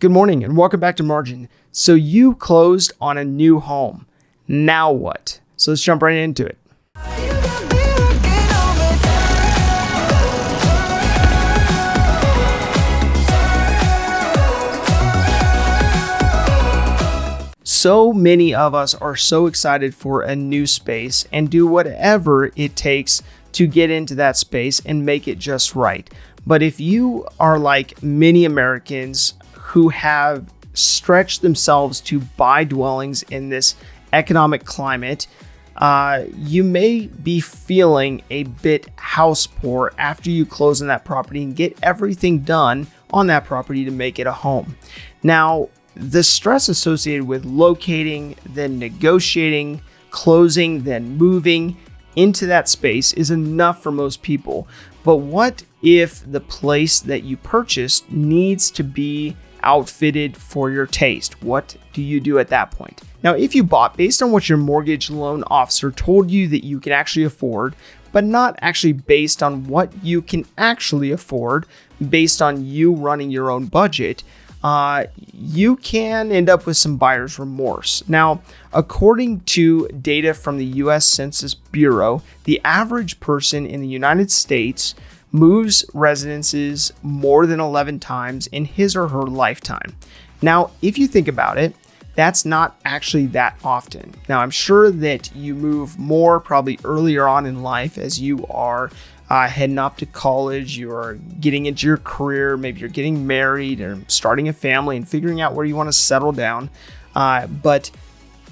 Good morning and welcome back to Margin. So you closed on a new home. Now what? So let's jump right into it. So many of us are so excited for a new space and do whatever it takes to get into that space and make it just right. But if you are like many Americans who have stretched themselves to buy dwellings in this economic climate, you may be feeling a bit house poor after you close on that property and get everything done on that property to make it a home. Now, the stress associated with locating, then negotiating, closing, then moving into that space is enough for most people. But what if the place that you purchased needs to be outfitted for your taste? What do you do at that point? Now, if you bought based on what your mortgage loan officer told you that you can actually afford, but not actually based on what you can actually afford, based on you running your own budget, you can end up with some buyer's remorse. Now, according to data from the U.S. Census Bureau, the average person in the United States moves residences more than 11 times in his or her lifetime. Now, if you think about it, that's not actually that often. Now, I'm sure that you move more probably earlier on in life as you are heading off to college, you're getting into your career, maybe you're getting married or starting a family and figuring out where you want to settle down. But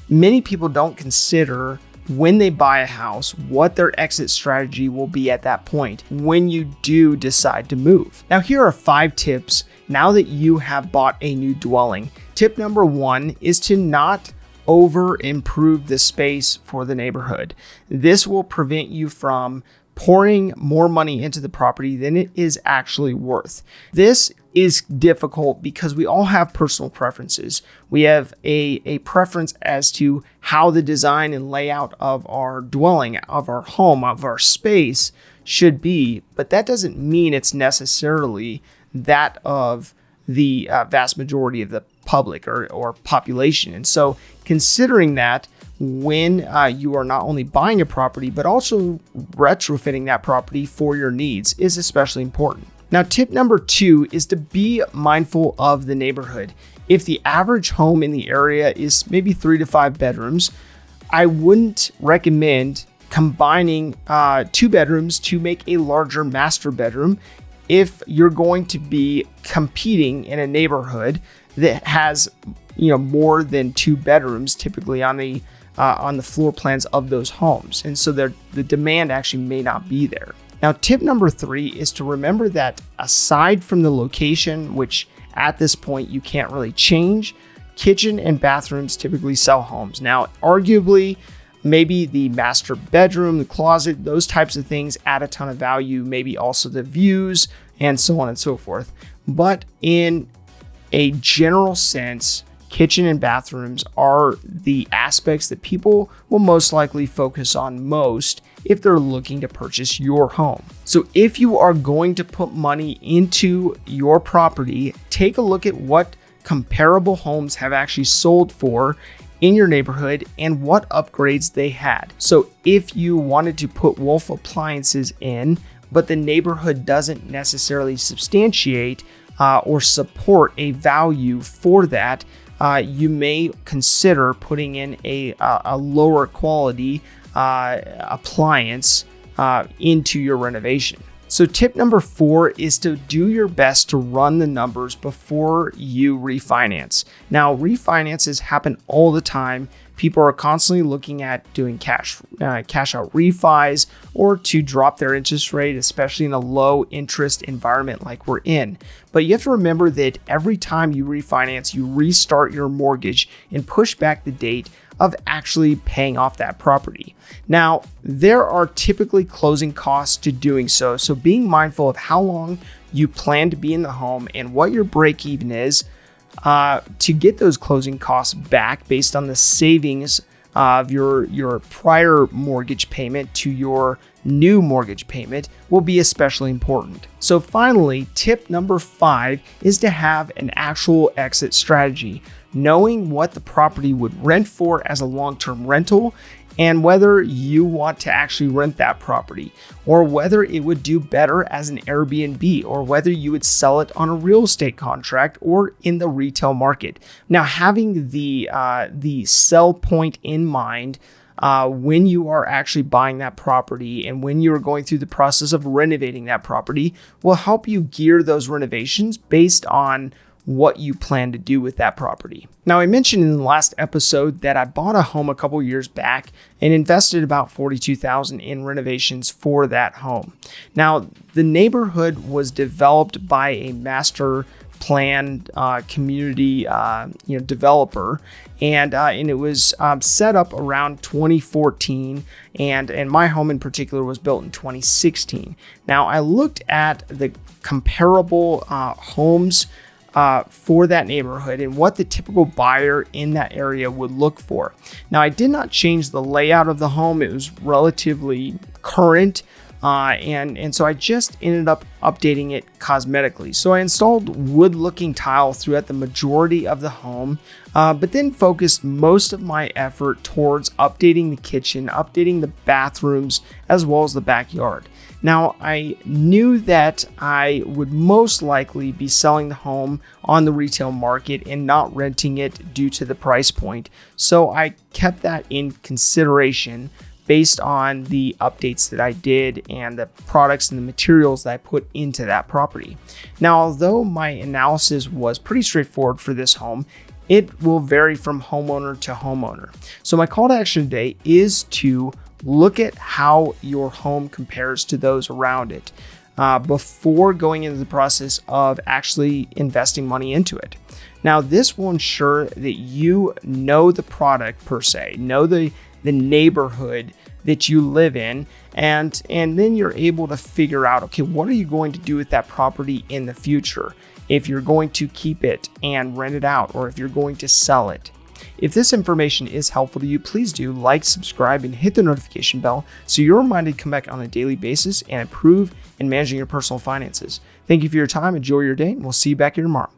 many people don't consider when they buy a house, what their exit strategy will be at that point when you do decide to move. Now, here are 5 tips now that you have bought a new dwelling. Tip number 1 is to not over improve the space for the neighborhood. This will prevent you from pouring more money into the property than it is actually worth. This is difficult because we all have personal preferences. We have a preference as to how the design and layout of our dwelling, of our home, of our space should be, but that doesn't mean it's necessarily that of the vast majority of the public or population. And so considering that, when you are not only buying a property, but also retrofitting that property for your needs is especially important. Now, tip number 2 is to be mindful of the neighborhood. If the average home in the area is maybe 3 to 5 bedrooms, I wouldn't recommend combining 2 bedrooms to make a larger master bedroom if you're going to be competing in a neighborhood that has more than 2 bedrooms typically on the floor plans of those homes. And so the demand actually may not be there. Now, tip number 3 is to remember that aside from the location, which at this point you can't really change, kitchen and bathrooms typically sell homes. Now, arguably, maybe the master bedroom, the closet, those types of things add a ton of value, maybe also the views and so on and so forth. But in a general sense, kitchen and bathrooms are the aspects that people will most likely focus on most if they're looking to purchase your home. So if you are going to put money into your property, take a look at what comparable homes have actually sold for in your neighborhood and what upgrades they had. So if you wanted to put Wolf appliances in, but the neighborhood doesn't necessarily substantiate or support a value for that, you may consider putting in a lower quality appliance into your renovation. So tip number 4 is to do your best to run the numbers before you refinance. Now, refinances happen all the time. People are constantly looking at doing cash out refis or to drop their interest rate, especially in a low interest environment like we're in. But you have to remember that every time you refinance, you restart your mortgage and push back the date of actually paying off that property. Now, there are typically closing costs to doing so. So being mindful of how long you plan to be in the home and what your break even is to get those closing costs back based on the savings of your prior mortgage payment to your new mortgage payment will be especially important. So finally, tip number 5 is to have an actual exit strategy, knowing what the property would rent for as a long-term rental and whether you want to actually rent that property, or whether it would do better as an Airbnb, or whether you would sell it on a real estate contract or in the retail market. Now, having the sell point in mind when you are actually buying that property and when you are going through the process of renovating that property will help you gear those renovations based on what you plan to do with that property. Now, I mentioned in the last episode that I bought a home a couple years back and invested about $42,000 in renovations for that home. Now, the neighborhood was developed by a master plan community developer, and it was set up around 2014, and my home in particular was built in 2016. Now, I looked at the comparable homes for that neighborhood and what the typical buyer in that area would look for. Now, I did not change the layout of the home. It was relatively current, and so I just ended up updating it cosmetically. So I installed wood-looking tile throughout the majority of the home, but then focused most of my effort towards updating the kitchen, updating the bathrooms, as well as the backyard. Now, I knew that I would most likely be selling the home on the retail market and not renting it due to the price point. So I kept that in consideration based on the updates that I did and the products and the materials that I put into that property. Now, although my analysis was pretty straightforward for this home, it will vary from homeowner to homeowner. So my call to action today is to look at how your home compares to those around it before going into the process of actually investing money into it. Now, this will ensure that you know the product per se, know the neighborhood that you live in, and then you're able to figure out, okay, what are you going to do with that property in the future? If you're going to keep it and rent it out, or if you're going to sell it. If this information is helpful to you, please do like, subscribe, and hit the notification bell so you're reminded to come back on a daily basis and improve in managing your personal finances. Thank you for your time. Enjoy your day, and we'll see you back here tomorrow.